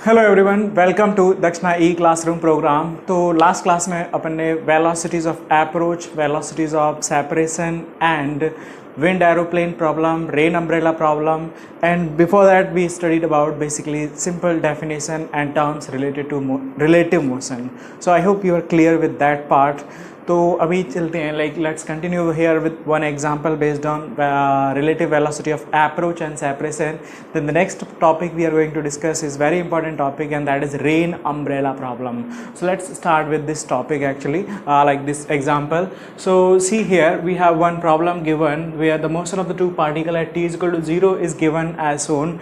Hello everyone, welcome to दक्षिणा ई classroom programme. तो last class में अपन ने velocities of approach, velocities of separation and wind aeroplane problem, rain umbrella problem, and before that we studied about basically simple definition and terms related to relative motion. So I hope you are clear with that part. तो अभी चलते हैं, like let's continue here with one example based on relative velocity of approach and separation. Then the next topic we are going to discuss is very important topic, and that is rain umbrella problem. So let's start with this topic actually, like this example. So see here we have one problem given where the motion of the two particle at t is equal to 0 is given as shown.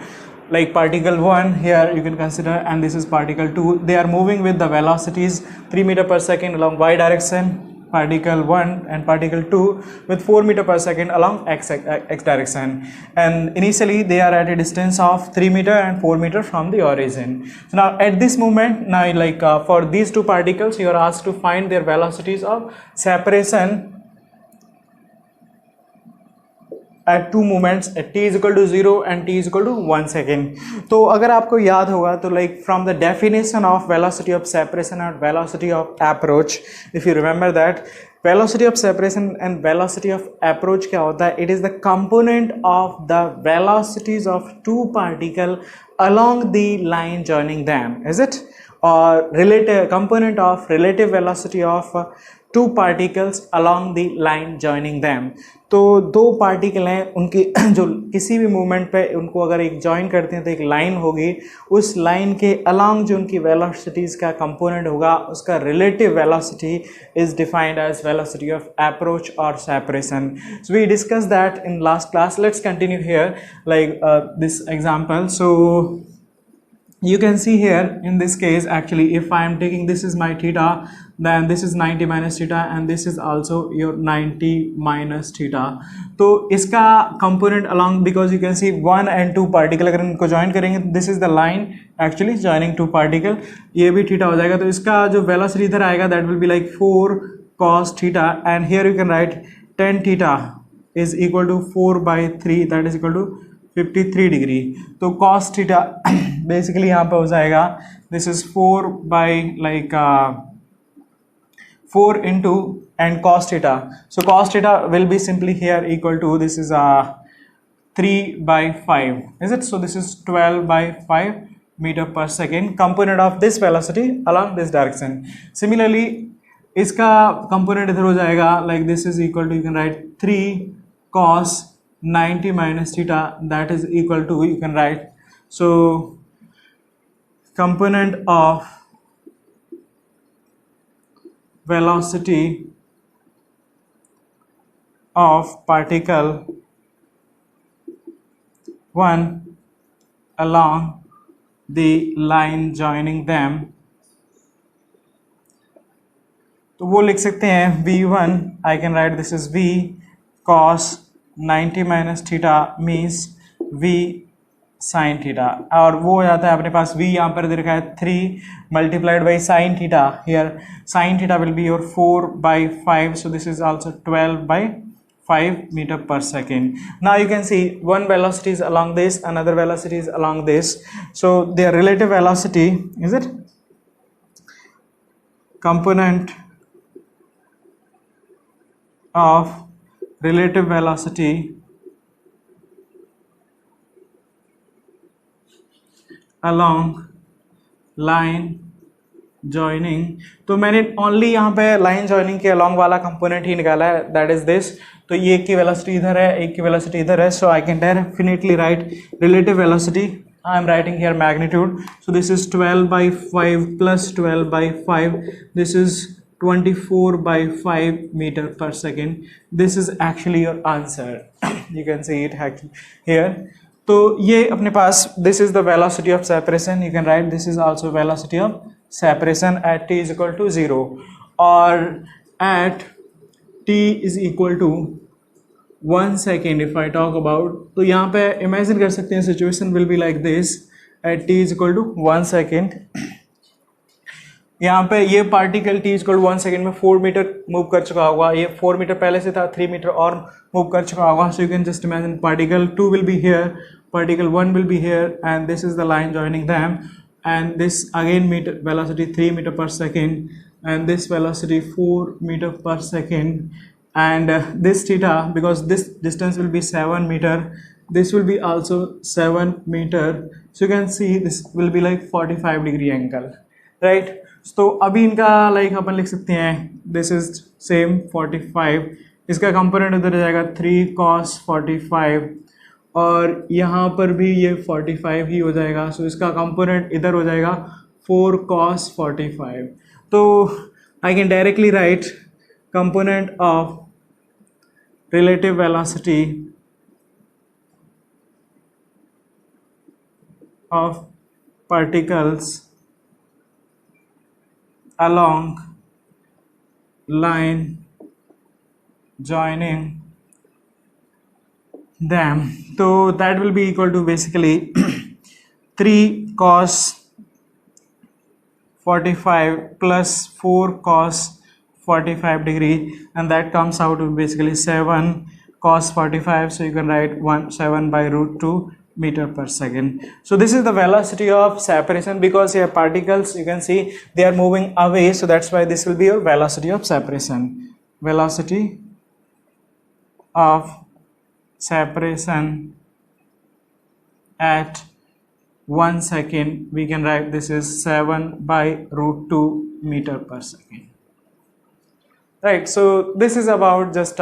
Like particle 1 here you can consider, and this is particle 2. They are moving with the velocities 3 meter per second along y direction, particle 1 and particle 2 with 4 meter per second along x direction, and initially they are at a distance of 3 meter and 4 meter from the origin. So now at this moment, now like for these two particles you are asked to find their velocities of separation at two moments at t is equal to 0 and t is equal to 1 second. तो अगर आपको याद होगा तो like from the definition of velocity of separation and velocity of approach, if you remember that velocity of separation and velocity of approach क्या होता है? It is the component of the velocities of two particle along the line joining them, is it? Or relative component of relative velocity of two particles along the line joining them. तो दो particle हैं, उनकी जो किसी भी movement पे उनको अगर एक जॉइन करते हैं तो एक लाइन होगी, उस लाइन के अलोंग जो उनकी वेलोसिटीज का कंपोनेंट होगा उसका relative velocity is defined as velocity of approach और separation. So we discuss that in last class. Let's continue here like this example. So you can see here in this case actually if I am taking this is my theta, then this is 90 minus theta and this is also your 90 minus theta. तो इसका component along, because you can see 1 and 2 particle अगर इनको join करेंगे तो this is the line actually joining two particle, ये भी theta हो जाएगा. तो इसका जो velocity इधर आएगा that will be like 4 cos theta, and here you can write tan theta is equal to 4 by 3, that is equal to 53 degree. तो cos थीटा बेसिकली यहाँ पे हो जाएगा this is 4 by like 4 into and cos theta. So cos theta will be simply here equal to this is 3 by 5, is it? So this is 12 by 5 meter per second, component of this velocity along this direction. Similarly इसका component इधर हो जाएगा like this is equal to, you can write 3 cos 90 minus theta, that is equal to, you can write, so component of velocity of particle 1 along the line joining them, तो वो लिख सकते हैं v1, I can write this is v cos 90 minus theta means v sine theta, और वो हो जाता है अपने पास v यहाँ पर दे रखा है 3 multiplied by sine theta. Here sine theta will be your 4 by 5, so this is also 12 by 5 meter per second. Now you can see one velocity is along this, another velocity is along this, so their relative velocity, is it component of relative velocity along line joining. तो मैंने only यहाँ पे line joining के along वाला component ही निकाला है, that is this. तो ये एक की वेलोसिटी इधर है, एक की वेलोसिटी इधर है, so I can definitely write relative velocity. I am writing here magnitude. So this is 12 by 5 plus 12 by 5, this is 24 by 5 meter per second. This is actually your answer. You can see it here. तो ये अपने पास this is the velocity of separation. You can write this is also velocity of separation at t is equal to 0, or at t is equal to 1 second if I talk about. तो यहाँ पे imagine कर सकते हैं situation will be like this at t is equal to 1 second. यहाँ पे ये particle t equal 1 second में 4 मीटर मूव कर चुका होगा, ये 4 मीटर पहले से था, 3 मीटर और मूव कर चुका होगा. So you can just imagine particle 2 will be here, particle 1 will be here, and this is the line joining them, and this again meter velocity 3 meter per second, and this velocity 4 meter per second, and this theta, because this distance will be 7 meter, this will be also 7 meter, so you can see this will be like 45 degree angle, right? तो अभी इनका like अपन लिख सकते हैं this is same 45, इसका component उधर जाएगा 3 cos 45, और यहाँ पर भी ये 45 ही हो जाएगा, सो इसका कंपोनेंट इधर हो जाएगा 4 cos 45. तो I can directly right component of relative velocity of particles along line joining them. So that will be equal to basically 3 cos 45 plus 4 cos 45 degree, and that comes out to basically 7 cos 45, so you can write 7 by root 2 meter per second. So this is the velocity of separation, because here particles you can see they are moving away, so that's why this will be your velocity of separation. Velocity of separation at 1 second, we can write this is 7 by root 2 meter per second. Right, so this is about just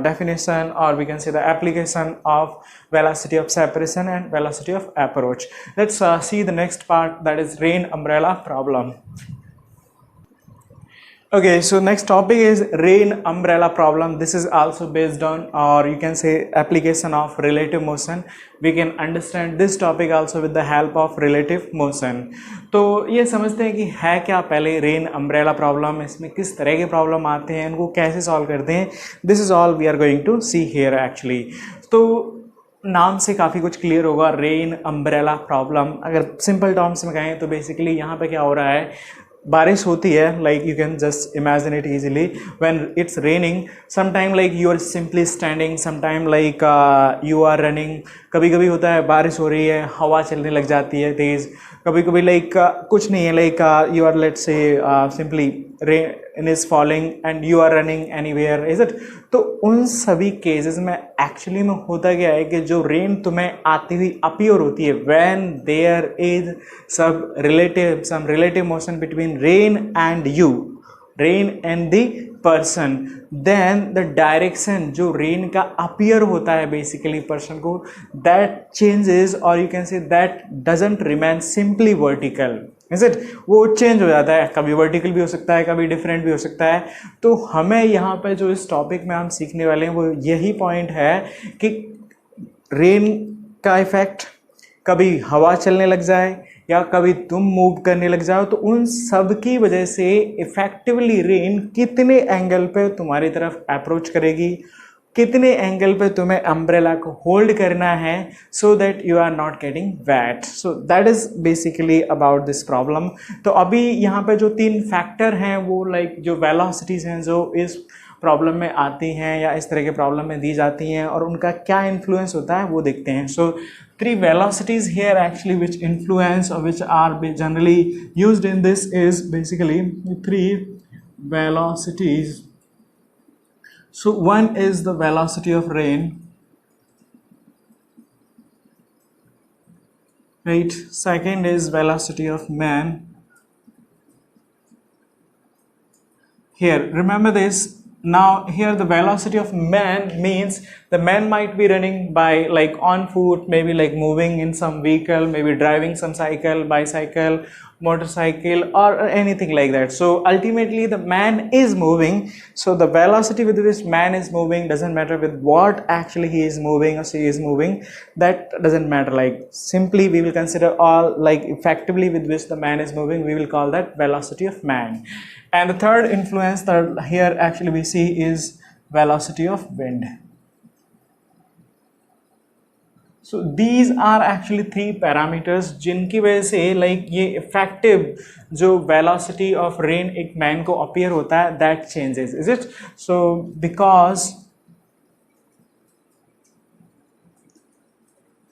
definition, or we can say the application of velocity of separation and velocity of approach. Let's see the next part, that is rain umbrella problem. Okay, so next topic is rain umbrella problem. This is also based on, or you can say, application of relative motion. We can understand this topic also with the help of relative motion. तो ये समझते हैं कि है क्या पहले rain umbrella problem, इसमें किस तरह के प्रॉब्लम आते हैं, इनको कैसे सॉल्व करते हैं. This is all we are going to see here actually. तो नाम से काफ़ी कुछ क्लियर होगा, रेन अम्ब्रेला प्रॉब्लम. अगर सिंपल टर्म्स में कहें तो बेसिकली यहाँ पे क्या हो रहा है, बारिश होती है, like you can just imagine it easily when it's raining. Sometime like you are simply standing, sometime like you are running. कभी कभी होता है बारिश हो रही है, हवा चलने लग जाती है तेज़. कभी कभी लाइक कुछ नहीं है, like you are let's say simply rain is falling and you are running anywhere, is it. तो उन सभी केसेस में एक्चुअली में होता क्या है कि जो रेन तुम्हें आती हुई अपीयर होती है, when there is some relative motion between rain and you, rain and the person, then the direction जो रेन का अपीयर होता है बेसिकली पर्सन को, दैट चेंजेस, और you can say that doesn't remain simply vertical, is it. वो change हो जाता है, कभी वर्टिकल भी हो सकता है, कभी डिफरेंट भी हो सकता है. तो हमें यहाँ पे जो इस टॉपिक में हम सीखने वाले हैं वो यही पॉइंट है कि रेन का इफेक्ट, कभी हवा चलने लग जाए या कभी तुम मूव करने लग जाओ, तो उन सब की वजह से इफेक्टिवली रेन कितने एंगल पे तुम्हारी तरफ अप्रोच करेगी, कितने एंगल पे तुम्हें अम्ब्रेला को होल्ड करना है, so that you are not getting wet. So that is basically about this problem. तो अभी यहाँ पे जो 3 फैक्टर हैं वो लाइक जो वेलोसिटीज हैं जो इस प्रॉब्लम में आती हैं या इस तरह के प्रॉब्लम में दी जाती हैं और उनका क्या इन्फ्लुएंस होता है वो देखते हैं. सो 3 velocities here actually which influence or which are generally used in this is basically 3 velocities. So one is the velocity of rain, right? Second is velocity of man. Here remember this. Now here the velocity of man means the man might be running by like on foot, maybe like moving in some vehicle, maybe driving some cycle, bicycle, motorcycle, or anything like that. So ultimately the man is moving, so the velocity with which man is moving doesn't matter with what actually he is moving or she is moving, that doesn't matter. Like simply we will consider all like effectively with which the man is moving, we will call that velocity of man. And the third influence that here actually we see is velocity of wind. So these are actually 3 parameters जिनकी वजह से like ये effective जो velocity of rain एक man को appear होता है that changes, is it? So because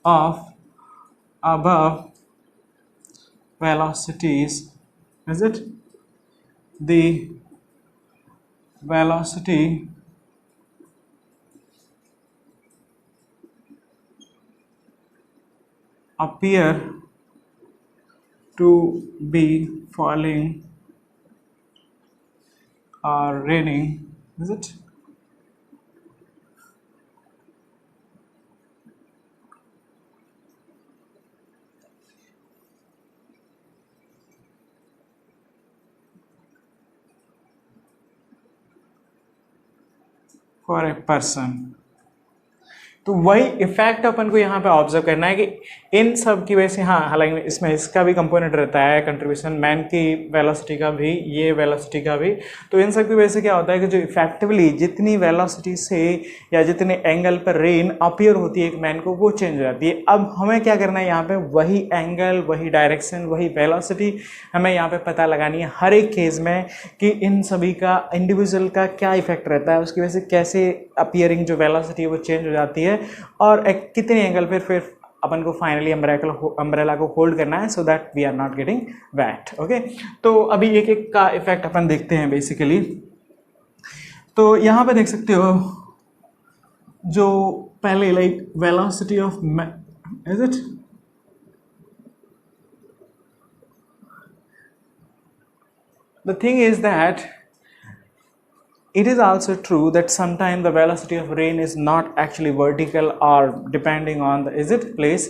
of above velocities, is it? The velocity appear to be falling or raining, is it? For a person. तो वही effect अपन को यहाँ पे ऑब्जर्व करना है कि इन सब की वजह से, हाँ हालांकि इसमें इसका भी कंपोनेंट रहता है कंट्रीब्यूशन, मैन की वेलोसिटी का भी, ये वेलोसिटी का भी। तो इन सब की वजह से क्या होता है कि जो इफेक्टिवली जितनी वेलोसिटी से या जितने एंगल पर रेन अपीयर होती है एक मैन को, वो चेंज हो जाती है। अब हमें क्या करना है यहाँ पे, वही एंगल, वही डायरेक्शन, वही वेलोसिटी हमें यहाँ पे पता लगानी है हर एक केस में कि इन सभी का इंडिविजुअल का क्या इफेक्ट रहता है, उसकी वजह से कैसे अपीयरिंग जो वेलोसिटी है वो चेंज हो जाती है और कितने एंगल पर फिर अपन को फाइनली अम्ब्रेला को होल्ड करना है, so that we are not getting wet. Okay, तो अभी एक एक का इफेक्ट अपन देखते हैं बेसिकली। तो यहाँ पे देख सकते हो जो पहले like velocity of is it, the thing is that it is also true that sometimes the velocity of rain is not actually vertical or depending on the is it place.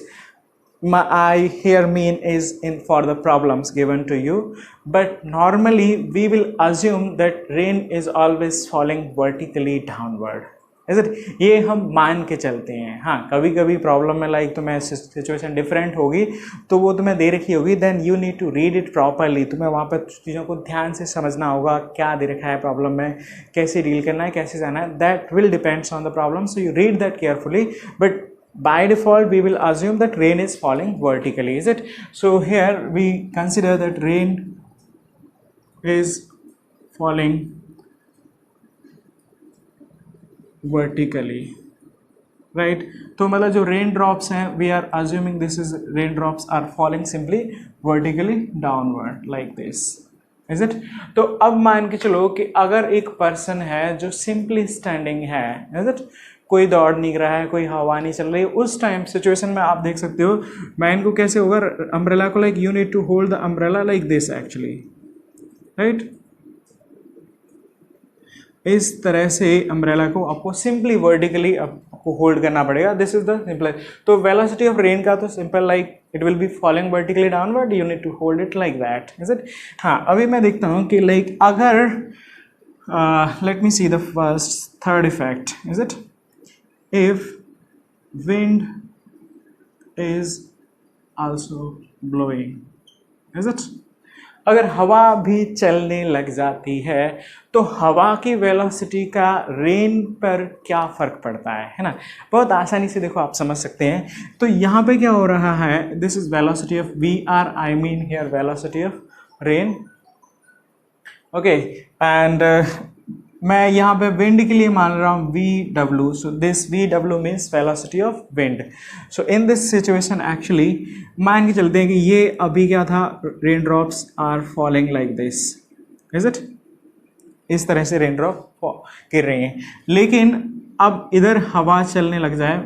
I here mean is in for the problems given to you, but normally we will assume that rain is always falling vertically downward. Is it, ये हम मान के चलते हैं। हाँ, कभी कभी problem में लाइक तुम्हें सिचुएशन डिफरेंट होगी तो वो तुम्हें दे रखी होगी, then you need to read it properly. तुम्हें वहाँ पर चीज़ों को ध्यान से समझना होगा, क्या दे रखा है प्रॉब्लम में, कैसे डील करना है, कैसे जाना है, that will depends on the problem, so you read that carefully. But by default we will assume that rain is falling vertically, is it? So here we consider that rain is falling vertically, right? तो मतलब जो rain drops हैं, we are assuming this is rain drops are falling simply vertically downward like this, is it? तो अब मान के चलो कि अगर एक पर्सन है जो सिंपली स्टैंडिंग है, इज इट, कोई दौड़ नहीं रहा है, कोई हवा नहीं चल रही, उस टाइम सिचुएशन में आप देख सकते हो मैन को कैसे होगा, अम्ब्रेला को like you need to hold the umbrella like this actually, right? इस तरह से अम्ब्रेला को आपको सिंपली वर्टिकली आपको होल्ड करना पड़ेगा, दिस इज द सिंपल। तो वेलोसिटी ऑफ रेन का तो simple like it will be falling vertically downward, you need to hold it like that, is it? हाँ, अभी मैं देखता हूँ कि लाइक अगर let me see the first third effect, is it, if wind is also blowing, is it, अगर हवा भी चलने लग जाती है तो हवा की वेलोसिटी का रेन पर क्या फ़र्क पड़ता है ना? बहुत आसानी से देखो आप समझ सकते हैं। तो यहाँ पे क्या हो रहा है, this is velocity of V R, I mean here velocity of rain, okay, and मैं यहाँ पे विंड के लिए मान रहा हूँ V W, so this V W means velocity of wind. So in this situation actually मान के चलते हैं कि ये अभी क्या था, rain drops are falling like this, is it, इस तरह से रेन ड्रॉप गिर रही हैं, लेकिन अब इधर हवा चलने लग जाए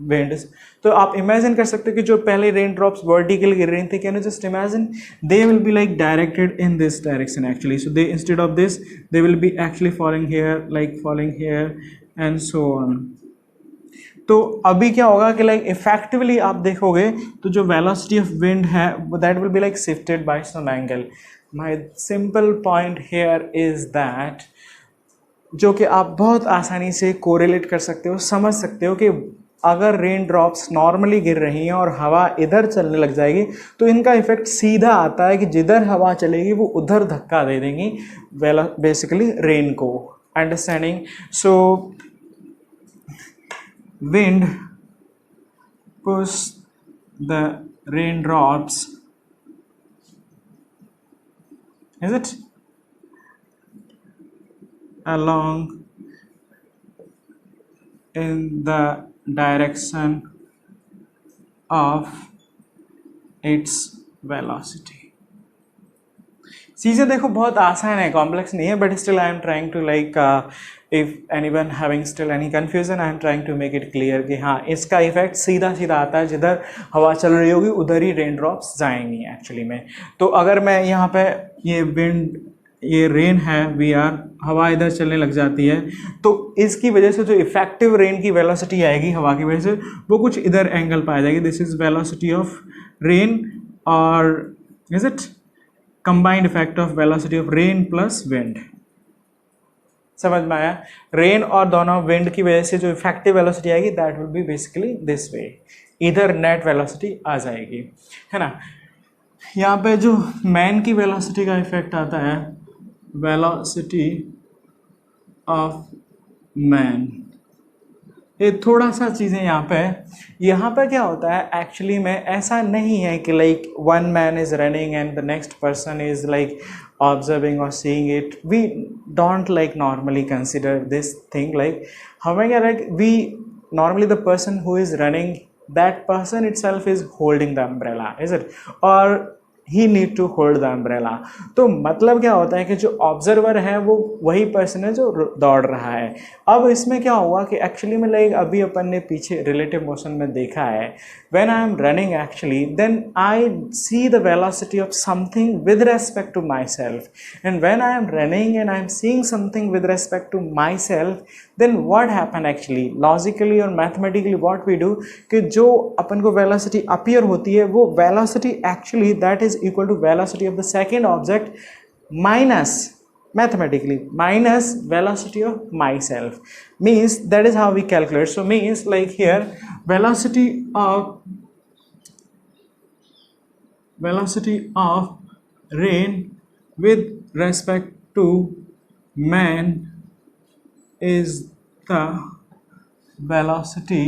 विंड, तो आप इमेजिन कर सकते हो कि जो पहले रेन ड्रॉप्स वर्टिकल गिर रही थी, can you just imagine, they will be like directed in this direction actually, so they instead of this they will B actually falling here, like falling here and so on. तो अभी क्या होगा कि like effectively आप देखोगे तो जो velocity of wind है that will be like shifted by some angle. My simple point here is that, जो कि आप बहुत आसानी से कोरिलेट कर सकते हो, समझ सकते हो कि अगर रेन ड्रॉप्स नॉर्मली गिर रही हैं और हवा इधर चलने लग जाएगी तो इनका इफेक्ट सीधा आता है कि जिधर हवा चलेगी वो उधर धक्का दे देंगी बेसिकली रेन को, understanding? So wind push the raindrops, is it, along in the direction of its velocity. चीज़ें देखो बहुत आसान है, कॉम्प्लेक्स नहीं है, but still I am trying to like if anyone having still any confusion I am trying to make it clear कि हाँ इसका इफेक्ट सीधा सीधा आता है, जिधर हवा चल रही होगी उधर ही रेन ड्रॉप्स जाएंगी एक्चुअली में। तो अगर मैं यहाँ पे ये विंड, ये रेन है वी आर, हवा इधर चलने लग जाती है, तो इसकी वजह से जो इफेक्टिव रेन की वेलोसिटी आएगी हवा की वजह से वो कुछ इधर एंगल पाई जाएगी। This is velocity of rain और is it combined effect of velocity of rain plus wind. समझ में आया? रेन और दोनों विंड की वजह से जो इफेक्टिव वेलोसिटी आएगी that will B basically this way, इधर नेट वेलोसिटी आ जाएगी, है ना। यहाँ पे जो मैन की वेलोसिटी का इफेक्ट आता है, वेलोसिटी ऑफ मैन, ये थोड़ा सा चीज़ें यहाँ पे क्या होता है एक्चुअली में, ऐसा नहीं है कि like one man is running and the next person is like observing और seeing it. We don't like normally consider this thing, like हमें क्या like we normally the person who is running, that person itself is holding the umbrella, is it, और he need to hold the umbrella. तो मतलब क्या होता है कि जो ऑब्जर्वर है वो वही पर्सन है जो दौड़ रहा है। अब इसमें क्या हुआ कि एक्चुअली में लाइक अभी अपन ने पीछे रिलेटिव मोशन में देखा है, when I am running actually then I see the velocity of something with respect to myself, and when I am running and I am seeing something with respect to myself, then what happen actually logically और mathematically what we do कि जो अपन को velocity appear होती है वो velocity actually that is equal to velocity of the second object minus mathematically minus velocity of myself, means that is how we calculate. So means like here velocity of rain with respect to man is the velocity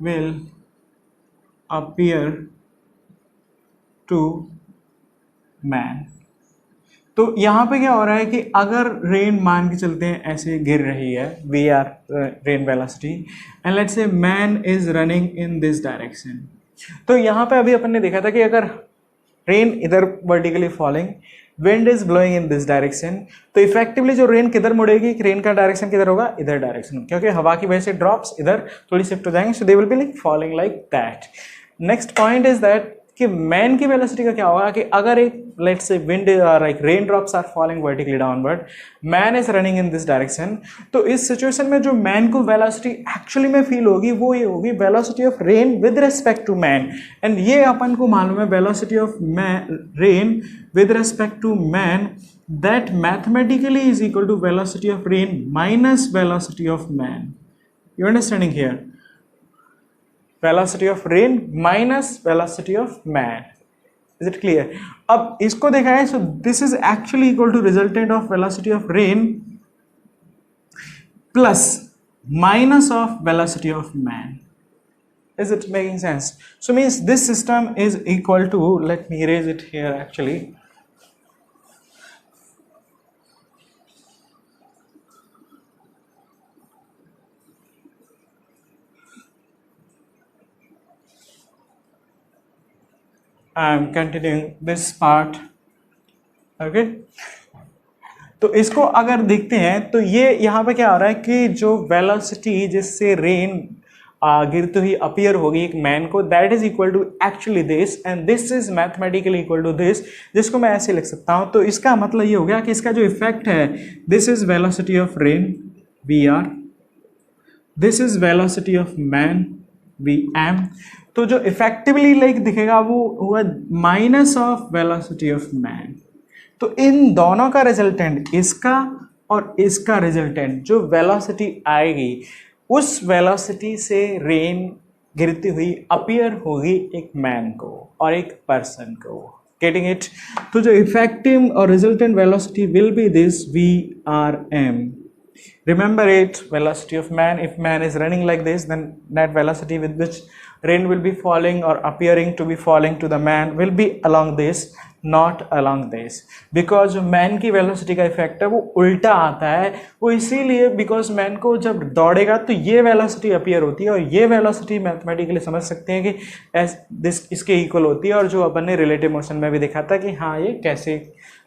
will appear to man। तो यहाँ पे क्या हो रहा है कि अगर rain मान के चलते हैं ऐसे गिर रही है, V R rain velocity, and let's say man is running in this direction. तो यहाँ पे अभी अपन ने देखा था कि अगर रेन इधर vertically falling, wind is blowing in this direction, तो इफेक्टिवली जो रेन किधर मुड़ेगी, रेन का डायरेक्शन किधर होगा, इधर डायरेक्शन, क्योंकि हवा की वजह से ड्रॉप्स इधर थोड़ी शिफ्ट हो जाएंगे, so they will be like falling like that. Next point is that कि मैन की वेलोसिटी का क्या होगा कि अगर एक let's say wind like rain drops are falling vertically downward, man is running in this direction, तो इस सिचुएशन में जो मैन को वेलोसिटी एक्चुअली में फील होगी वो ये होगी velocity of rain with respect to man, and ये अपन को मालूम है velocity of rain with respect to man that mathematically is equal to velocity of rain minus velocity of man. You understanding here? Velocity of rain minus velocity of man. Is it clear? अब इसको देखा है, so this is actually equal to resultant of velocity of rain plus minus of velocity of man. Is it making sense? So means this system is equal to, let me erase it here actually. I am continuing this part. Okay? तो इसको अगर देखते हैं तो ये यहाँ पे क्या हो रहा है कि जो वेलोसिटी जिससे रेन गिरते हुई अपीयर होगी एक मैन को, that is equal to actually this, and this is mathematically equal to this, जिसको मैं ऐसे लिख सकता हूँ। तो इसका मतलब ये हो गया कि इसका जो इफेक्ट है, this is velocity of rain V R, this is velocity of man V M, तो जो इफेक्टिवली लाइक दिखेगा वो हुआ minus of velocity of man. तो इन दोनों का रिजल्टेंट, इसका और इसका रिजल्टेंट, जो वेलोसिटी आएगी उस वेलोसिटी से रेन गिरती हुई अपीयर होगी एक मैन को और एक पर्सन को। Getting it? तो जो इफेक्टिव और resultant velocity will be this we R M, Remember it, velocity of man, if man is running like this, then net velocity with which rain will be falling or appearing to be falling to the man will be along this, not along this. Because जो man की velocity का effect है वो उल्टा आता है, वो इसीलिए because man को जब दौड़ेगा तो ये velocity appear होती है और ये velocity mathematically समझ सकते हैं कि this इसके equal होती है, और जो अपन ने relative motion में भी देखा था कि हाँ ये कैसे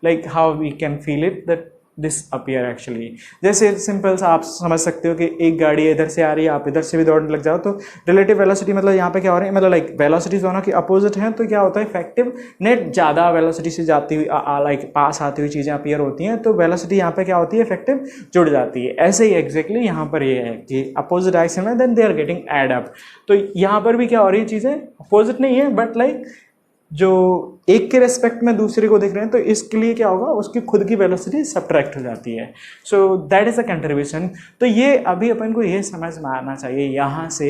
like how we can feel it that this appear actually. जैसे सिंपल सा आप समझ सकते हो कि एक गाड़ी इधर से आ रही है, आप इधर से भी दौड़ने लग जाओ, तो रिलेटिव वेलोसिटी मतलब यहाँ पे क्या हो रहा है, मतलब लाइक वेलोसिटी दोनों की अपोजिट हैं, तो क्या होता है इफेक्टिव नेट ज़्यादा वेलोसिटी से जाती हुई लाइक पास आती हुई चीज़ें अपीयर होती हैं, तो वेलोसिटी यहाँ पे क्या होती है इफेक्टिव जुड़ जाती है। ऐसे ही एग्जैक्टली यहाँ पर ये है कि अपोजिट डायरेक्शन में then they are getting add up, तो यहाँ पर भी क्या हो रही है, चीज़ें अपोजिट नहीं है बट लाइक जो एक के रेस्पेक्ट में दूसरे को देख रहे हैं, तो इसके लिए क्या होगा, उसकी खुद की वेलोसिटी सब्ट्रैक्ट हो जाती है। So that is a contribution. तो ये अभी अपन को ये समझ में आना चाहिए यहाँ से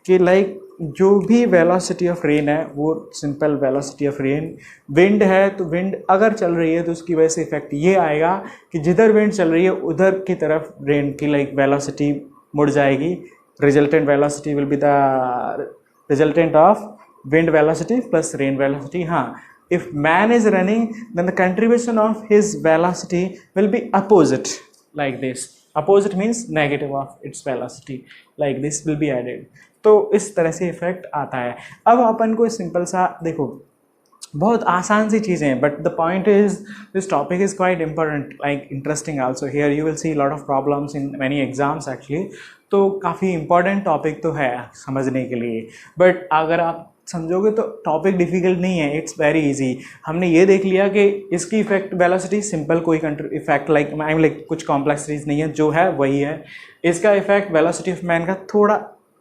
कि लाइक जो भी वेलोसिटी ऑफ रेन है वो simple velocity of rain, wind है तो विंड अगर चल रही है तो उसकी वजह से इफेक्ट ये आएगा कि जिधर विंड चल रही है उधर की तरफ रेन की लाइक वेलोसिटी मुड़ जाएगी। Resultant velocity will be the resultant of wind velocity plus rain velocity. If man is running, then the contribution of his velocity will be opposite like this. Opposite means negative of its velocity, like this will be added. तो इस तरह से effect आता है। अब अपन को simple सा देखो, बहुत आसान सी चीज़ें हैं, but the point is this topic is quite important, like interesting also. Here you will see lot of problems in many exams actually, तो काफ़ी इंपॉर्टेंट टॉपिक तो है समझने के लिए, बट अगर आप समझोगे तो टॉपिक डिफिकल्ट नहीं है, इट्स वेरी इजी। हमने ये देख लिया कि इसकी इफेक्ट वेलोसिटी सिंपल कोई effect like I am like कुछ कॉम्प्लेक्स चीज़ नहीं है, जो है वही है। इसका इफेक्ट वेलोसिटी ऑफ मैन का थोड़ा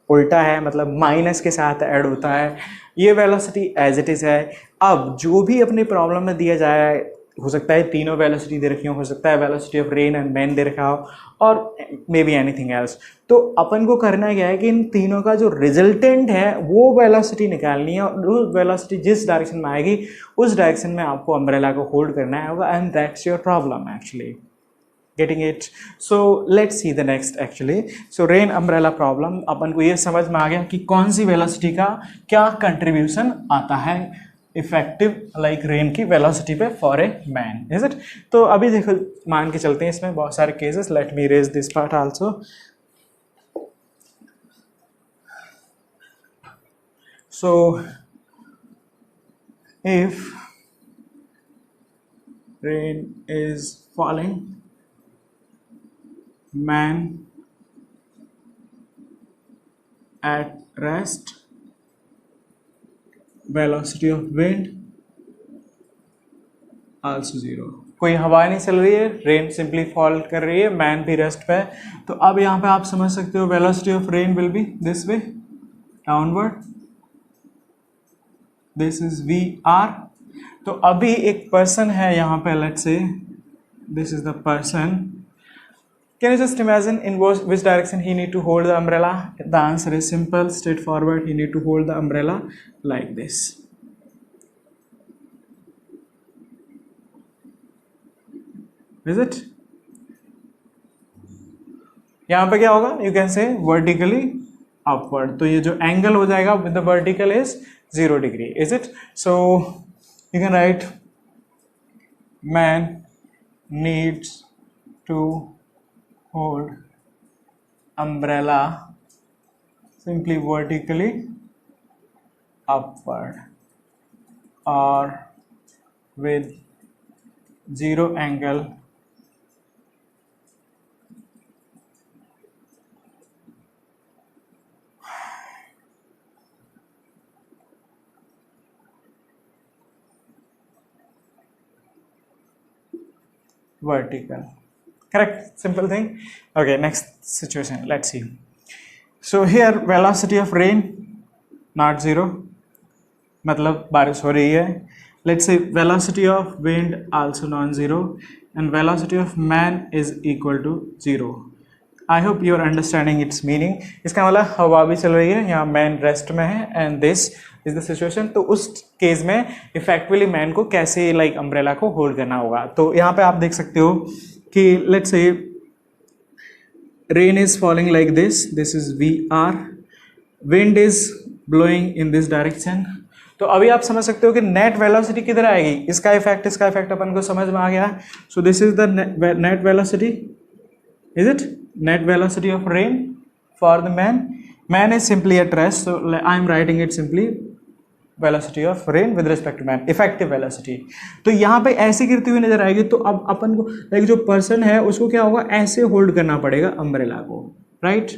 उल्टा है, मतलब माइनस के साथ ऐड होता है। ये वेलोसिटी एज इट इज़ है। अब जो भी अपने प्रॉब्लम में दिया जाए, हो सकता है तीनों वेलोसिटी दे रखी हो सकता है velocity of rain and man they रखा हो, और मे बी एनीथिंग एल्स। तो अपन को करना क्या है कि इन तीनों का जो रिजल्टेंट है वो वेलोसिटी निकालनी है, और वो वेलोसिटी जिस डायरेक्शन में आएगी उस डायरेक्शन में आपको अम्ब्रेला को होल्ड करना है होगा, and that's your problem actually. Getting it? So let's see the next actually. So rain umbrella problem, अपन को ये समझ में आ गया कि कौन सी वेलोसिटी का क्या कंट्रीब्यूशन आता है इफेक्टिव लाइक रेन की वेलोसिटी पे for a man, is it? तो अभी देखो मान के चलते हैं इसमें बहुत सारे cases. Let me raise this part also. So if rain is falling, man at rest, velocity of wind also 0। कोई हवा नहीं चल रही है, रेन सिंपली फॉल कर रही है, मैन भी रेस्ट पे है। तो अब यहाँ पे आप समझ सकते हो velocity of rain will be this way downward, this is V R. तो अभी एक पर्सन है यहाँ पे, let's say this is the person. Can you just imagine in which direction he need to hold the umbrella? The answer is simple, straightforward. He need to hold the umbrella like this. Is it? यहाँ पे क्या होगा? You can say vertically upward. तो ये जो angle हो जाएगा with the vertical is 0 degree. Is it? So you can write man needs to hold umbrella simply vertically upward or with 0 angle vertical. Correct, simple thing. Okay, next situation, let's see. So here velocity of rain not 0, मतलब बारिश हो रही है। Let's say velocity of wind also non-zero and velocity of man is equal to 0. I hope you are understanding its meaning. इसका मतलब हवा भी चल रही है, यहाँ मैन रेस्ट में है and this is the situation। तो उस केस में इफेक्टिवली मैन को कैसे लाइक अम्ब्रेला को होल्ड करना होगा। तो यहाँ पे आप देख सकते हो कि let's say rain is falling like this is VR, wind is blowing in this direction. तो अभी आप समझ सकते हो कि नेट वेलोसिटी किधर आएगी, इसका इफेक्ट अपन को समझ में आ गया. So this is the net velocity, is it net velocity of rain for the man is simply at rest, so I am writing it simply velocity of rain with respect to man, effective velocity. तो यहाँ पे ऐसे गिरती हुई नजर आएगी. तो अब अपन को लाइक जो पर्सन है उसको क्या होगा, ऐसे होल्ड करना पड़ेगा अम्ब्रेला को, right.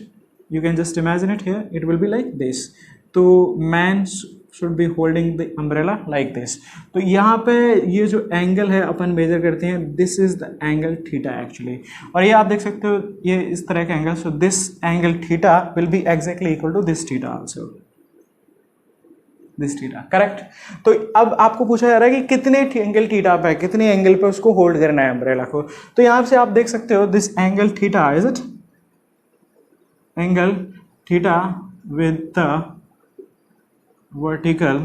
You can just imagine it here, it will be like this. तो man should be holding the umbrella like this. तो यहाँ पे ये जो एंगल है अपन मेजर करते हैं, this is the angle theta actually. और ये आप देख सकते हो ये इस तरह का angle. So this angle theta will be exactly equal to this theta also, this theta, correct. तो अब आपको पूछा जा रहा है कि कितने एंगल थीटा पे, कितने एंगल पे उसको होल्ड करना है अम्ब्रेला को. तो यहाँ से आप देख सकते हो this angle theta, is it angle theta with the vertical.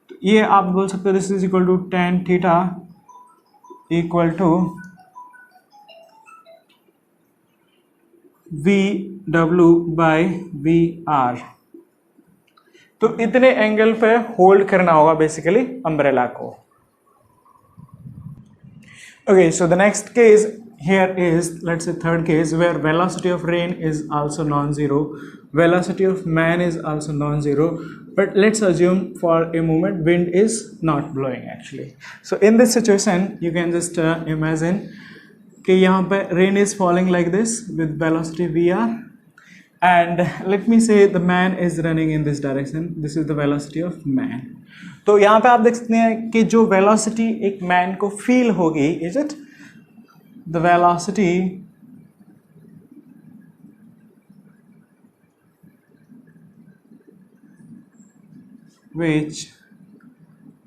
तो ये आप बोल सकते हो this is equal to tan theta equal to VW by VR. तो इतने एंगल पे होल्ड करना होगा बेसिकली अम्ब्रेला को. Okay, so the next case here is, let's say third case, where velocity of rain is also non-zero, velocity of man is also non-zero, but let's assume for a moment wind is not blowing actually. So in this situation you can just imagine कि यहाँ पे rain is falling like this with velocity VR, and let me say the man is running in this direction. This is the velocity of man. तो यहाँ पे आप देख सकते हैं कि जो velocity एक man को feel होगी, is it the velocity which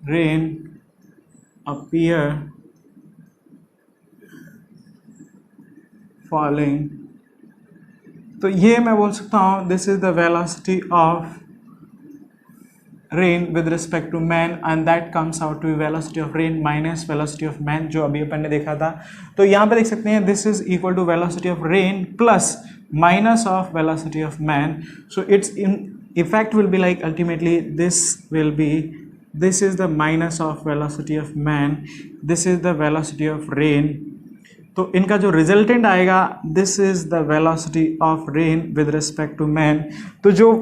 rain appear falling. तो ये मैं बोल सकता हूँ this is the velocity of rain with respect to man, and that comes out to velocity of rain minus velocity of man, जो अभी अपन ने देखा था. तो यहाँ पे देख सकते हैं this is equal to velocity of rain plus minus of velocity of man. So it's in effect will be like ultimately this will be, this is the minus of velocity of man, this is the velocity of rain. तो इनका जो resultant आएगा this is the velocity of rain with respect to man. तो जो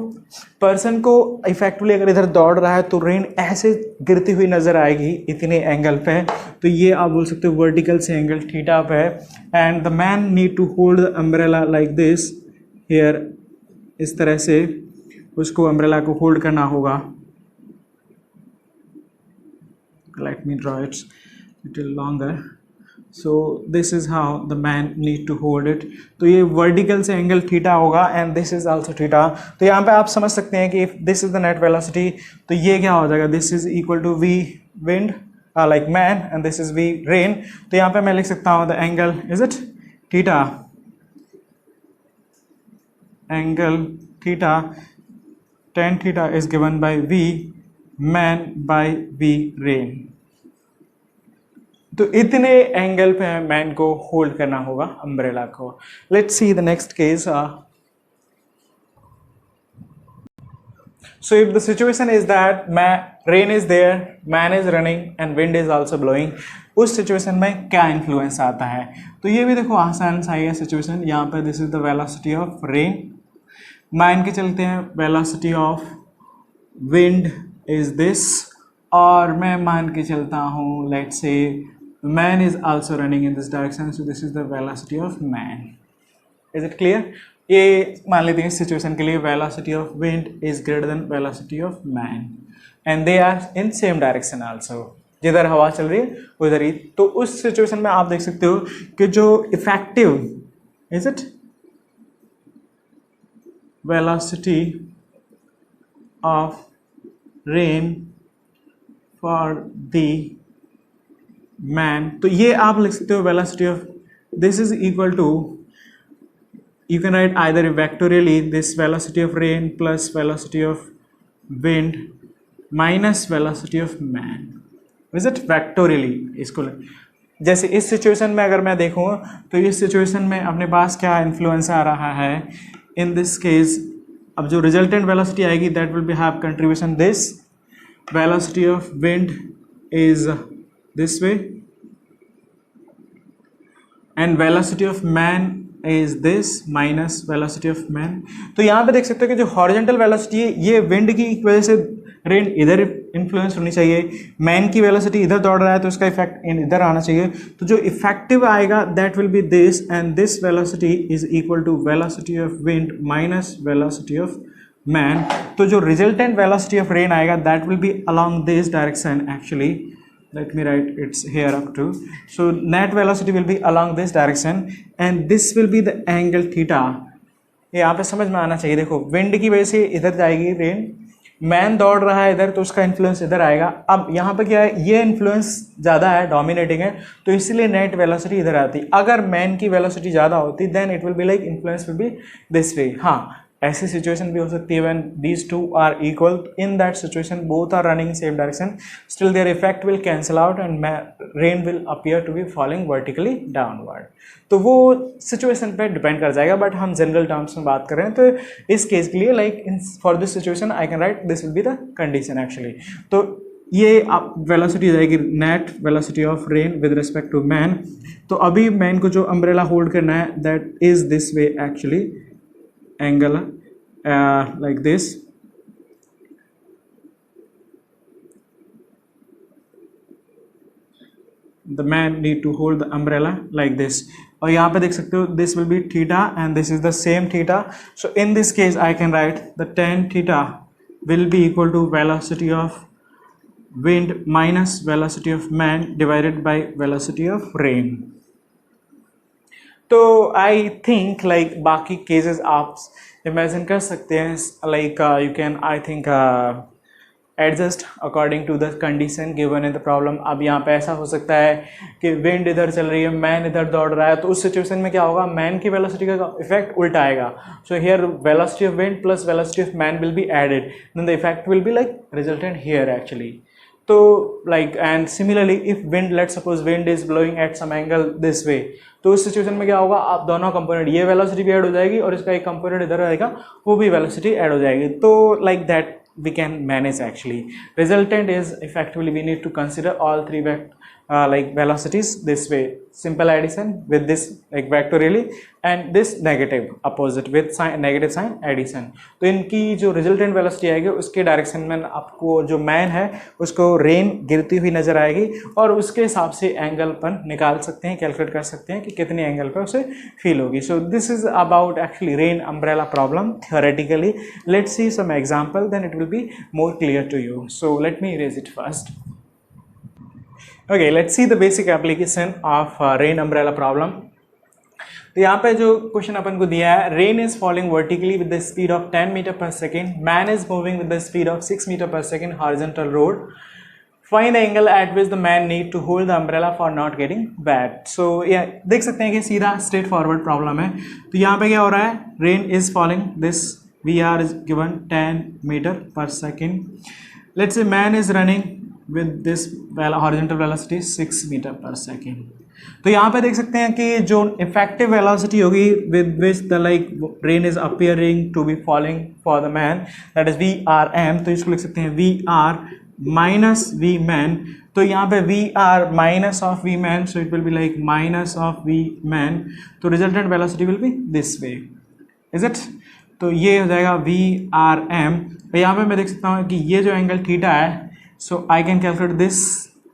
person को effectively अगर इधर दौड़ रहा है तो रेन ऐसे गिरती हुई नजर आएगी इतने एंगल पे. तो ये आप बोल सकते हो वर्टिकल से एंगल थीटा पे, and the man need to hold the umbrella like this here. इस तरह से उसको अम्ब्रेला को होल्ड करना होगा. Let me draw its little longer. So this is how the man need to hold it. तो ये vertical से एंगल थीटा होगा and this is also theta. तो यहाँ पे आप समझ सकते हैं कि if this is the net velocity, तो ये क्या हो जाएगा, this is equal to V wind like man and this is V rain. तो यहाँ पे मैं लिख सकता हूँ the angle, is it theta, angle theta tan theta is given by V man by V rain. तो इतने एंगल पे मैन को होल्ड करना होगा अम्ब्रेला को. Let's see the next case. So if the situation is that rain is there, man is running and wind is also blowing, उस situation में क्या इन्फ्लुएंस आता है. तो ये भी देखो आसान सा है सिचुएशन. यहाँ पे this is the velocity of rain, मान के चलते हैं velocity of wind is this, और मैं मान के चलता हूँ let's say man is also running in this direction, so this is the velocity of man. Is it clear? ये मान लेते हैं सिचुएशन के लिए velocity of wind is greater than velocity of man and they are in same direction also. जिधर हवा चल रही है उधर ही. तो उस सिचुएशन में आप देख सकते हो कि जो effective is it velocity of rain for the man, तो ये आप लिख सकते हो velocity of this is equal to, you can write either vectorially this velocity of rain plus velocity of wind minus velocity of man. Is it vectorially इसको जैसे इस situation में अगर मैं देखूँ तो इस सिचुएशन में अपने पास क्या इन्फ्लुएंस आ रहा है इन दिस केस, अब जो रिजल्टेंट वेलोसिटी आएगी that will B have contribution this velocity of wind is this way and velocity of man is this minus velocity of man. तो यहाँ पे देख सकते हो कि जो हॉरिजॉन्टल वेलोसिटी है ये विंड की वजह से रेन इधर इन्फ्लुएंस होनी चाहिए, मैन की वेलोसिटी इधर दौड़ रहा है तो इसका इफेक्ट इधर आना चाहिए। तो जो इफेक्टिव आएगा that will be this and this velocity is equal to velocity of wind minus velocity of man. तो जो रिजल्टेंट वेलोसिटी ऑफ रेन आएगा that will be along this direction actually, let me write it's here up to, so net velocity will be along this direction and this will be the angle theta। ये यहाँ पे समझ में आना चाहिए। देखो wind की वजह से इधर जाएगी रेन, मैन दौड़ रहा है इधर तो उसका इन्फ्लुएंस इधर आएगा। अब यहाँ पे क्या है, ये इन्फ्लुएंस ज़्यादा है, डोमिनेटिंग है, तो इसीलिए नेट वेलोसिटी इधर आती। अगर मैन की वेलोसिटी ज़्यादा होती then it will be like influence will be this way. हाँ, ऐसी सिचुएशन भी हो सकती है when these two are equal, in that situation both are running same direction, still their effect will cancel out and rain will appear to be falling vertically downward. तो वो situation पे depend कर जाएगा, but हम general terms में बात कर रहे हैं। तो इस केस के लिए like in for this situation I can write this will be the condition actually. तो ये आप वेलोसिटी जाएगी net velocity of rain with respect to man. तो अभी मैन को जो अम्ब्रेला होल्ड करना है that is this way actually, angle like this, the man need to hold the umbrella like this। और यहाँ पे देख सकते हो this will be theta and this is the same theta, so in this case I can write the tan theta will be equal to velocity of wind minus velocity of man divided by velocity of rain। तो I think like बाकी cases आप imagine कर सकते हैं, like you can I think adjust according to the condition given in the problem. अब यहाँ पे ऐसा हो सकता है कि विंड इधर चल रही है, मैन इधर दौड़ रहा है, तो उस सिचुएशन में क्या होगा, मैन की वेलोसिटी का इफेक्ट उल्टा आएगा। So here velocity of wind plus velocity of man will be added, then the effect will be like resultant here actually. तो like and similarly if wind, let's suppose wind is blowing at some angle this way, तो उस situation में क्या होगा, आप दोनों component, ये velocity भी ऐड हो जाएगी और इसका एक कंपोनेंट इधर आएगा वो भी वेलोसिटी ऐड हो जाएगी। तो like that we can manage actually। Resultant is effectively we need to consider all three like velocities this way, simple addition with this like vectorially and this negative opposite with sign negative sign addition। तो इनकी जो resultant velocity आएगी उसके direction में आपको जो man है उसको रेन गिरती हुई नजर आएगी और उसके हिसाब से एंगल पर निकाल सकते हैं, कैलकुलेट कर सकते हैं कि कितने एंगल पर उसे फील होगी। सो this is about actually rain umbrella problem theoretically। let's see some example then it will be more clear to you। so let me erase it first। okay, let's see the basic application of rain umbrella problem। तो यहाँ पे जो question अपन को दिया है, rain is falling vertically with the speed of 10 metre per second, man is moving with the speed of 6 metre per second horizontal road, find the angle at which the man need to hold the umbrella for not getting wet. So ये देख सकते हैं कि सीधा straight forward problem है। तो यहाँ पे क्या हो रहा है, rain is falling, this we are is given 10 metre per second, let's say man is running with this horizontal velocity 6 metre per second. तो यहाँ पे देख सकते हैं कि जो इफेक्टिव वेलोसिटी होगी with which the like rain is appearing to be falling for the man, that is VRM। तो इसको लिख सकते हैं VR minus V man। तो यहाँ पे VR minus of V man, so it will be like minus of V man। तो resultant velocity will be this way, is it? तो ये हो जाएगा VRM। तो यहाँ पे मैं देख सकता हूँ कि ये जो एंगल थीटा है, so I can calculate this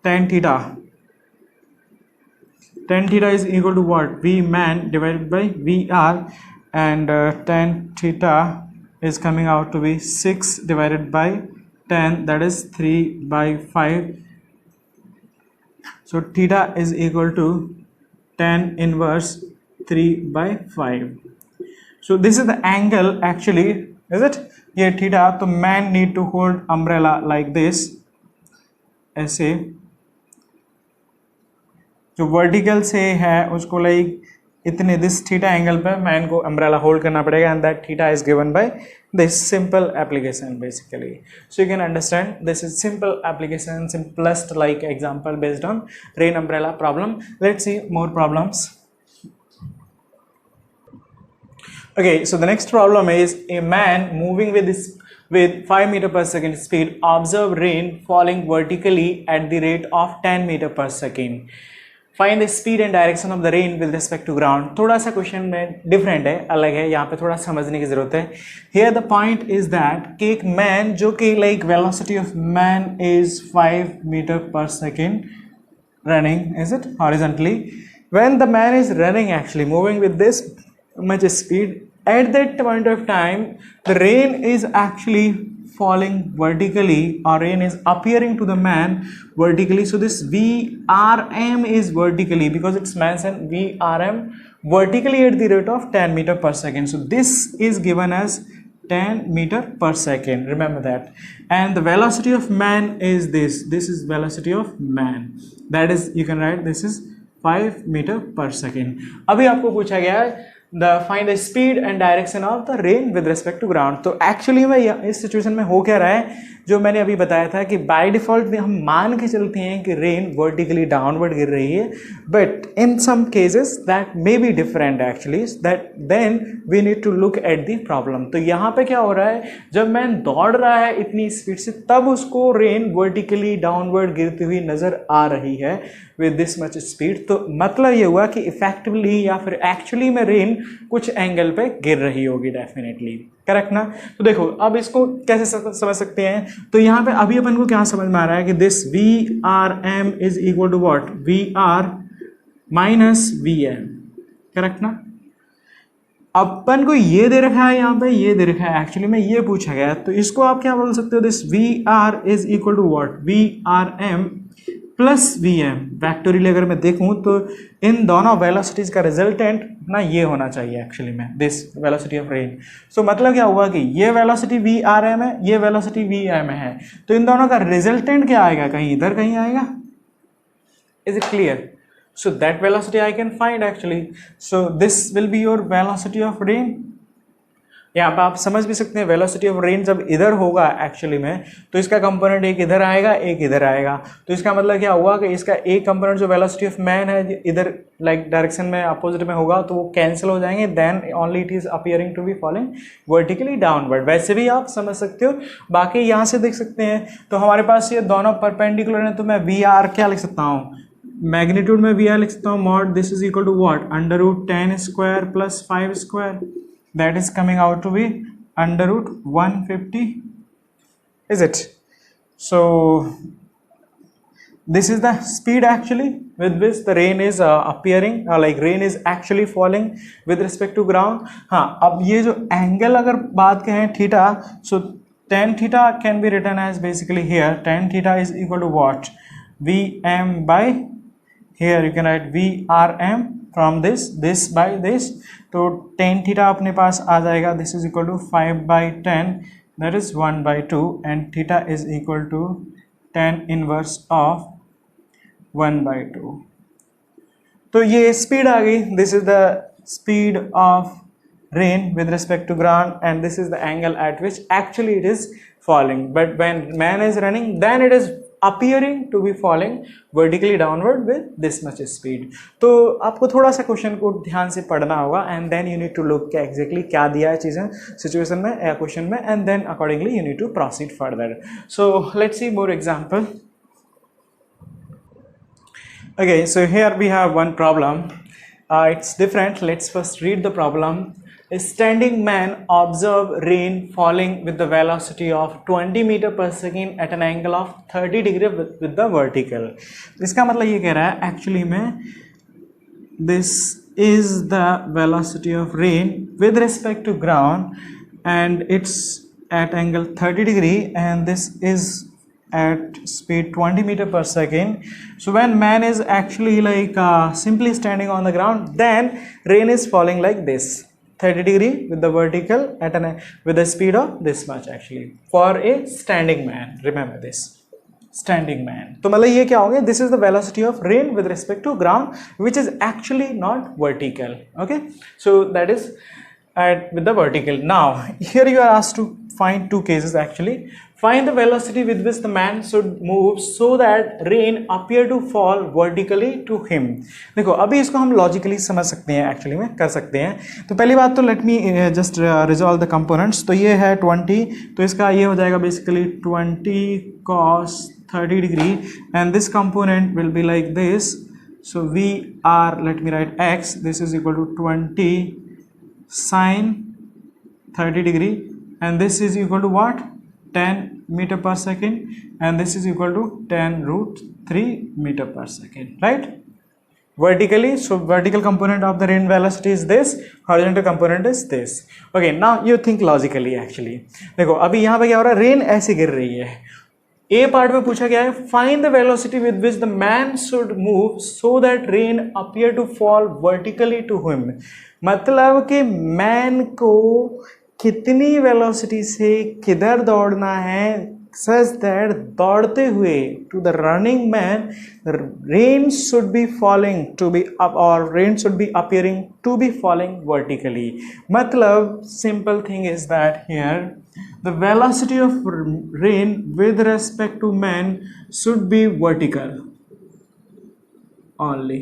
tan theta। Tan theta is equal to what? V man divided by VR, and tan theta is coming out to be 6 divided by 10, that is 3 by 5। So theta is equal to tan inverse 3 by 5। So this is the angle actually, is it? ये theta, तो man need to hold umbrella like this, ऐसे जो vertical से है उसको like इतने this theta angle पर man को अम्ब्रेला होल्ड करना पड़ेगा, and that theta is given by this simple application basically. So you can understand this is simple application, simplest like example based on rain umbrella problem. Let's see more problems. Okay, so the next problem is a man moving with 5 meter per second speed observe rain falling vertically at the rate of 10 meter per second. Find the speed and direction of the rain with respect to ground. थोड़ा सा question में different है, अलग है, यहाँ पे थोड़ा समझने की जरूरत है. Here the point is that कि एक मैन जो कि like velocity of man is 5 meter per second running, is it horizontally? When the man is running actually moving with this much speed, at that point of time the rain is actually falling vertically, or rain is appearing to the man vertically. So this VRM is vertically because it's mentioned VRM vertically at the rate of 10 meter per second. So this is given as 10 meter per second, remember that. And the velocity of man is this is velocity of man, that is you can write this is 5 meter per second. अभी आपको पूछा गया है find the speed and direction of the rain with respect to ground. तो actually में इस situation में हो क्या रहा है, जो मैंने अभी बताया था कि बाय डिफॉल्ट हम मान के चलते हैं कि रेन वर्टिकली डाउनवर्ड गिर रही है, but in some cases that may be different actually, that then we need to look at the problem. तो यहाँ पे क्या हो रहा है, जब मैन दौड़ रहा है इतनी स्पीड से तब उसको रेन वर्टिकली डाउनवर्ड गिरती हुई नजर आ रही है विद दिस मच स्पीड. तो मतलब ये हुआ कि इफेक्टिवली या फिर एक्चुअली में रेन कुछ एंगल पे गिर रही होगी डेफिनेटली, करेक्ट ना. तो देखो अब इसको कैसे समझ सकते हैं, तो यहाँ पे अभी अपन को क्या समझ में आ रहा है कि this we R M is equal to what, V R minus V M, correct ना. अपन को ये दे रखा है, यहाँ पे ये दे रखा है, एक्चुअली में ये पूछा गया, तो इसको आप क्या बोल सकते हो, this we are is equal to what, V R M plus V M. Vectorial अगर मैं देखूं तो इन दोनों वेलोसिटीज का रिजल्टेंट ना ये होना चाहिए एक्चुअली में, दिस वेलोसिटी ऑफ रेन. सो मतलब क्या हुआ कि ये वेलोसिटी वी आर एम है, ये वेलोसिटी वी एम है, तो इन दोनों का रिजल्टेंट क्या आएगा, कहीं इधर कहीं आएगा. Is it clear? So that velocity I can find actually. So this will be your velocity of rain. यहाँ पर आप समझ भी सकते हैं वेलोसिटी ऑफ रेन जब इधर होगा एक्चुअली में, तो इसका कंपोनेंट एक इधर आएगा एक इधर आएगा. तो इसका मतलब क्या हुआ कि इसका एक कंपोनेंट जो वेलोसिटी ऑफ मैन है इधर लाइक डायरेक्शन में अपोजिट में होगा, तो वो कैंसिल हो जाएंगे, then only it is appearing to be falling vertically downward. वैसे भी आप समझ सकते हो. बाकी यहाँ से देख सकते हैं तो हमारे पास ये दोनों परपेंडिकुलर हैं, तो मैं वी आर क्या लिख सकता हूँ, मैग्नीट्यूड में वी आर लिख सकता हूँ mod this is equal to what, under root 10 square plus 5 square, that is coming out to be under root 150, is it? So this is the speed actually with which the rain is appearing, like rain is actually falling with respect to ground. हाँ, अब ये जो angle अगर बात करें theta, so tan theta can be written as basically here tan theta is equal to what, Vm by, here you can write Vrm from this by this, तो tan theta अपने पास आ जाएगा, this is equal to 5/10, that is 1/2, and theta is equal to tan inverse of 1/2. तो ये speed आ गई, this is the speed of rain with respect to ground, and this is the angle at which actually it is falling, but when man is running then it is appearing to be falling vertically downward with this much speed. तो आपको थोड़ा सा question को ध्यान से पढ़ना होगा, and then you need to look क्या एग्जैक्टली क्या दिया है चीज़ें सिचुएशन में या क्वेश्चन में, and then accordingly you need to proceed further. So let's see more example. Okay, so here we have one problem. It's different. Let's first read the problem. A standing man observe rain falling with the velocity of 20 meter per second at an angle of 30 degree with the vertical. इसका मतलब ये कह रहा है actually में this is the velocity of rain with respect to ground, and it's at angle 30 degree, and this is at speed 20 meter per second. So when man is actually like simply standing on the ground, then rain is falling like this, 30 degree with the vertical at with a speed of this much actually for a standing man. Remember this, standing man. तो मतलब ये क्या होगा, this is the velocity of rain with respect to ground which is actually not vertical. Okay, so that is at with the vertical. Now here you are asked to find two cases actually. Find the velocity with which the man should move so that rain appear to fall vertically to him. देखो अभी इसको हम logically समझ सकते हैं, actually में कर सकते हैं. तो पहली बात तो let me just resolve the components. तो ये है 20, तो इसका ये हो जाएगा basically 20 cos 30 degree and this component will be like this. So we are, let me write x, this is equal to 20 sin 30 degree and this is equal to what, 10 meter per second and this is equal to 10 root 3 meter per second, right? Vertically, so vertical component of the rain velocity is this, horizontal component is this. Okay, now you think logically actually. देखो अभी यहाँ पे क्या हो रहा है, rain ऐसे गिर रही है. ए पार्ट में पूछा गया है find the velocity with which the man should move so that rain appear to fall vertically to him. मतलब कि मैन को कितनी वेलोसिटी से किधर दौड़ना है such that दौड़ते हुए to the running man the rain should be falling to be up or rain should be appearing to be falling vertically. मतलब simple thing is that here the velocity of rain with respect to man should be vertical only.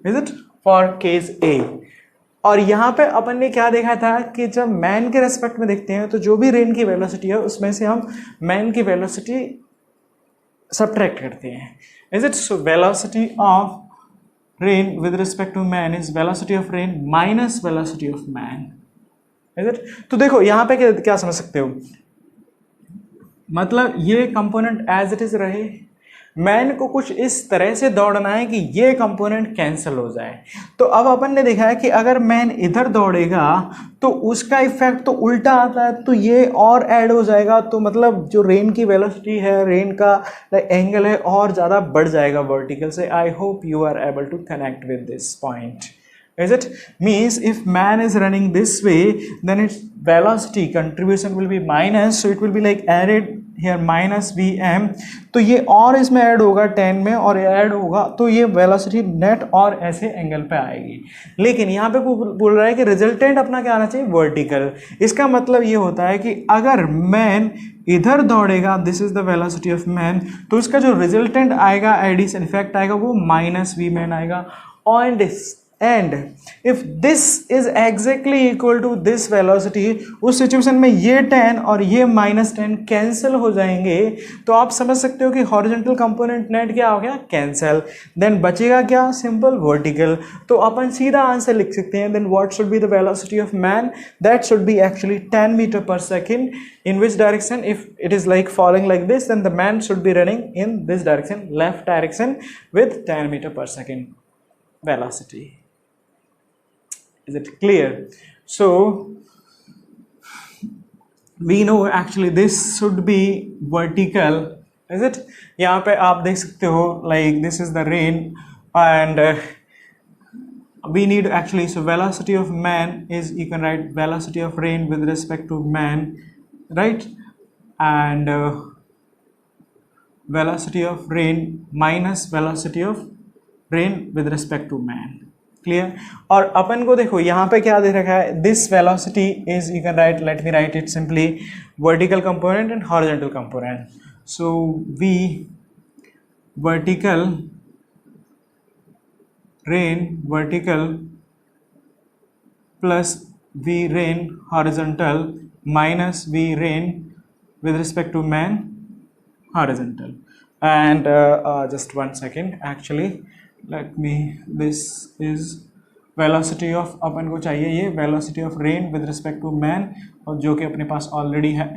Is it for case A? और यहाँ पे अपन ने क्या देखा था कि जब मैन के रेस्पेक्ट में देखते हैं तो जो भी रेन की वेलोसिटी है उसमें से हम मैन की वेलोसिटी सब्ट्रैक्ट करते हैं. Is it? So velocity of rain with respect to man is velocity of rain minus velocity of man. Is it? तो देखो यहाँ पे क्या समझ सकते हो, मतलब ये कंपोनेंट एज इट इज रहे, मैन को कुछ इस तरह से दौड़ना है कि ये कंपोनेंट कैंसिल हो जाए. तो अब अपन ने देखा है कि अगर मैन इधर दौड़ेगा तो उसका इफेक्ट तो उल्टा आता है, तो ये और ऐड हो जाएगा. तो मतलब जो रेन की वेलोसिटी है, रेन का एंगल है और ज़्यादा बढ़ जाएगा वर्टिकल से. I hope you are able to connect with this point. Is it? Means if man is running this way then its velocity contribution will be minus, so it will be like added here minus vm. तो ये और इसमें add होगा 10 में और add होगा तो ये वेलोसिटी नेट और ऐसे एंगल पे आएगी. लेकिन यहाँ पे बोल रहा है कि रिजल्टेंट अपना क्या आना चाहिए, वर्टिकल. इसका मतलब ये होता है कि अगर मैन इधर दौड़ेगा, this is the velocity of man, तो इसका जो रिजल्टेंट आएगा, एडिशन इफेक्ट आएगा, वो माइनस वी मैन आएगा. And if this is exactly equal to this velocity, उस सिचुएशन में ये 10 और ये -10 कैंसिल हो जाएंगे. तो आप समझ सकते हो कि हॉरिजॉन्टल कंपोनेंट नेट क्या हो गया, कैंसिल. देन बचेगा क्या, सिंपल वर्टिकल. तो अपन सीधा आंसर लिख सकते हैं. Then what should be the velocity of man, that should be actually 10 metre per second. In which direction? If it is like falling like this, then the man should be running in this direction, left direction, with 10 meter per second velocity. Is it clear? So we know actually this should be vertical. Is it? यहाँ पे आप देख सकते हो like this is the rain and we need actually, so velocity of man is, you can write velocity of rain with respect to man, right? And velocity of rain minus velocity of rain with respect to man. Clear. और अपन को देखो यहाँ पे क्या दे रखा है, this velocity is, you can write, let me write it simply, vertical component and horizontal component. So V vertical rain vertical plus V rain horizontal minus V rain with respect to man horizontal. And just 1 second actually, let me, this is velocity of, अपन को चाहिए ये velocity of rain with respect to man, और जो कि अपने पास already है.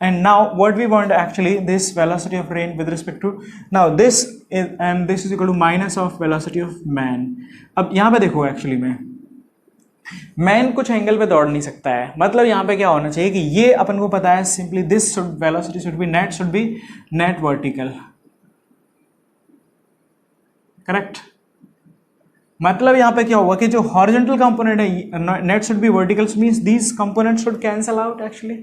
and now what we want actually, this velocity of rain with respect to, now this is, and this is equal to minus of velocity of man. अब यहाँ पे देखो actually में मैन कुछ एंगल पे दौड़ नहीं सकता है. मतलब यहाँ पे क्या होना चाहिए कि ये अपन को पता है simply, this velocity should be net vertical. Correct. मतलब यहाँ पे क्या होगा कि जो हॉरिजॉन्टल कंपोनेंट है net should be vertical, means these component should cancel out actually.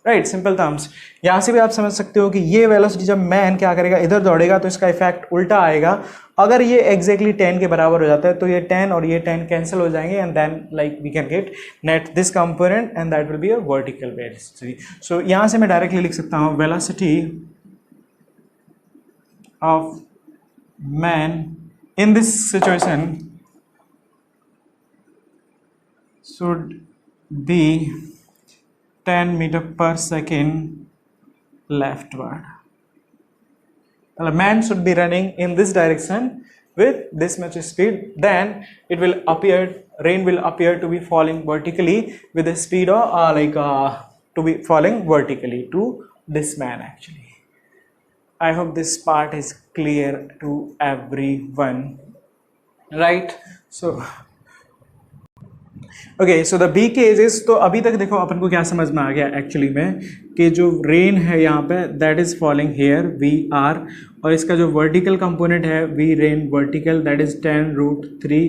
Right, simple terms. यहाँ से भी आप समझ सकते हो कि ये वेलोसिटी जब मैन क्या करेगा, इधर दौड़ेगा तो इसका इफेक्ट उल्टा आएगा। अगर ये एग्जैक्टली 10 के बराबर हो जाता है तो ये 10 और ये 10 कैंसिल हो जाएंगे and then like we can get net this component and that will be a vertical velocity. So यहाँ से मैं डायरेक्टली लिख सकता हूँ velocity of man in this situation should be 10 meter per second leftward. A man should be running in this direction with this much speed, then it will appear, rain will appear to be falling vertically with a speed of to be falling vertically to this man actually. I hope this part is clear to everyone, right? So okay, so the B cases, तो अभी तक देखो अपन को क्या समझ में आ गया एक्चुअली में कि जो रेन है यहाँ पे that is falling here V R, और इसका जो वर्टिकल कंपोनेंट है V rain vertical that is 10√3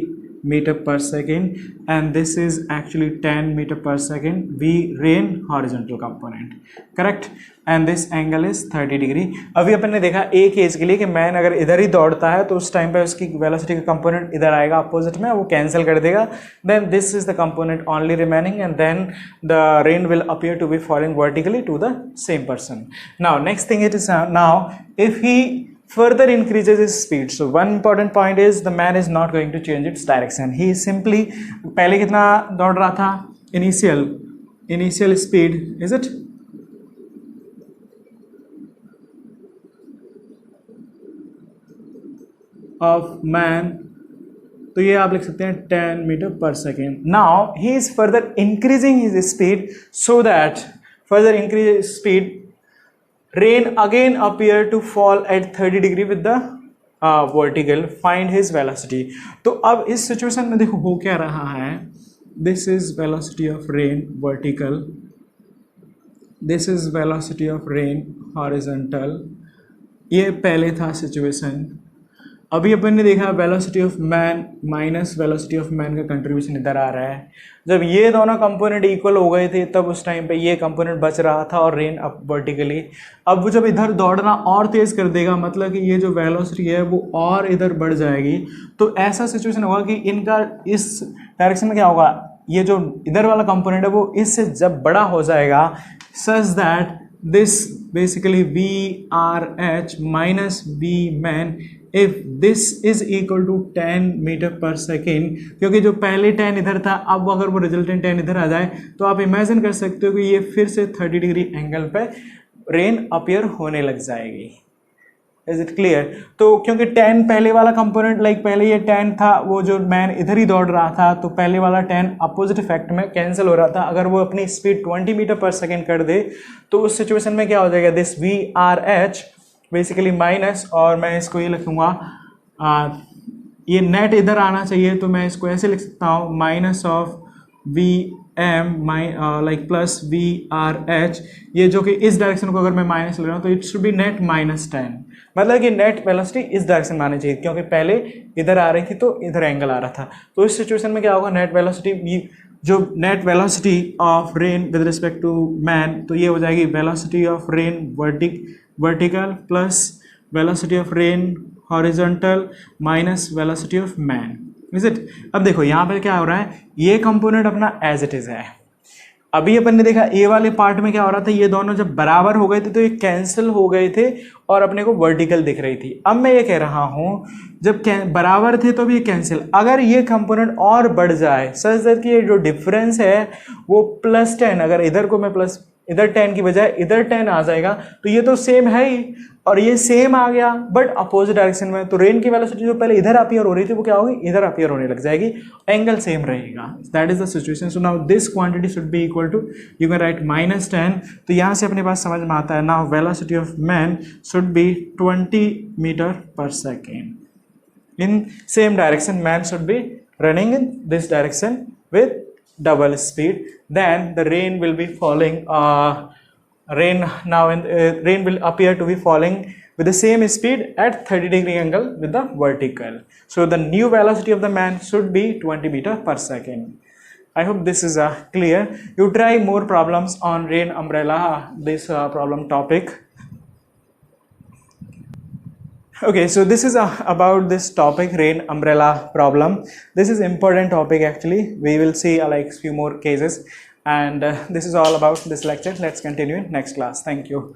meter per second, and this is actually 10 meter per second v rain horizontal component, correct, and this angle is 30 degree। अभी अपन ने देखा एक case के लिए कि मैन अगर इधर ही दौड़ता है तो उस टाइम पे उसकी वेलोसिटी का कंपोनेंट इधर आएगा अपोजिट में, वो कैंसिल कर देगा, then this is the component only remaining and then the rain will appear to be falling vertically to the same person. Now next thing it is now if he further increases his speed, so one important point is the man is not going to change its direction, he is simply, पहले कितना दौड़ रहा था, initial speed is it of man, तो ये आप लिख सकते हैं 10 meter per second। now he is further increasing his speed, so that further increase his speed rain again appear to fall at 30 degree with the vertical, find his velocity। तो अब इस situation में देखो हो क्या रहा है, this is velocity of rain vertical, this is velocity of rain horizontal, ये पहले था सिचुएशन। अभी अपन ने देखा velocity of man minus velocity of man का कंट्रीब्यूशन इधर आ रहा है। जब ये दोनों कंपोनेंट इक्वल हो गए थे तब उस टाइम पे ये कंपोनेंट बच रहा था और रेन अप वर्टिकली। अब वो जब इधर दौड़ना और तेज़ कर देगा, मतलब कि ये जो वेलोसिटी है वो और इधर बढ़ जाएगी, तो ऐसा सिचुएशन होगा कि इनका इस डायरेक्शन में क्या होगा, ये जो इधर वाला कंपोनेंट है वो इससे जब बड़ा हो जाएगा such that this basically V R H minus V man if this is equal to 10 metre per second, क्योंकि जो पहले 10 इधर था अब अगर वो रिजल्टेंट 10 इधर आ जाए तो आप इमेजिन कर सकते हो कि ये फिर से 30 डिग्री एंगल पे रेन अपीयर होने लग जाएगी। Is it clear? तो क्योंकि 10 पहले वाला कंपोनेंट लाइक पहले ये 10 था, वो जो मैन इधर ही दौड़ रहा था तो पहले वाला 10 अपोजिट इफेक्ट में कैंसिल हो रहा था। अगर वो अपनी स्पीड 20 मीटर पर सेकेंड कर दे तो उस सिचुएशन में क्या हो जाएगा, this we R H basically minus, और मैं इसको ये लिखूंगा ये नेट इधर आना चाहिए तो मैं इसको ऐसे लिख सकता हूँ minus of V M like plus V R H, ये जो कि इस डायरेक्शन को अगर मैं माइनस ले रहा हूँ तो इट शुड बी नेट -10, मतलब कि नेट वेलोसिटी इस डायरेक्शन में आनी चाहिए क्योंकि पहले इधर आ रही थी तो इधर एंगल आ रहा था। तो इस सिचुएशन में क्या होगा, नेट वेलोसिटी जो net velocity of rain with respect to man, तो ये हो जाएगी velocity of rain vertical plus velocity of rain horizontal minus velocity of man, is it. अब देखो यहाँ पे क्या हो रहा है, ये कंपोनेंट अपना एज इट इज है। अभी अपन ने देखा ए वाले पार्ट में क्या हो रहा था, ये दोनों जब बराबर हो गए थे तो ये कैंसिल हो गए थे और अपने को वर्टिकल दिख रही थी। अब मैं ये कह रहा हूँ जब बराबर थे तो भी ये कैंसिल, अगर ये कंपोनेंट और बढ़ जाए सच दैट कि ये जो डिफरेंस है वो +10, अगर इधर को मैं प्लस इधर 10 की बजाय इधर 10 आ जाएगा तो ये तो सेम है ही और ये सेम आ गया बट अपोजिट डायरेक्शन में, तो रेन की वेलोसिटी जो पहले इधर अपीयर हो रही थी वो क्या होगी, इधर अपीयर होने लग जाएगी, एंगल सेम रहेगा। That is the situation. So now this quantity should be equal to, you can write -10, तो यहाँ से अपने पास समझ में आता है now velocity of man should be 20 metre per second in same direction, man should be running in this direction with double speed, then the rain will be falling rain will appear to be falling with the same speed at 30 degree angle with the vertical. So the new velocity of the man should be 20 meter per second. I hope this is clear. You try more problems on rain umbrella, this problem topic. Okay, so this is about this topic, rain umbrella problem. This is important topic actually. We will see like few more cases, and this is all about this lecture. Let's continue in next class. Thank you.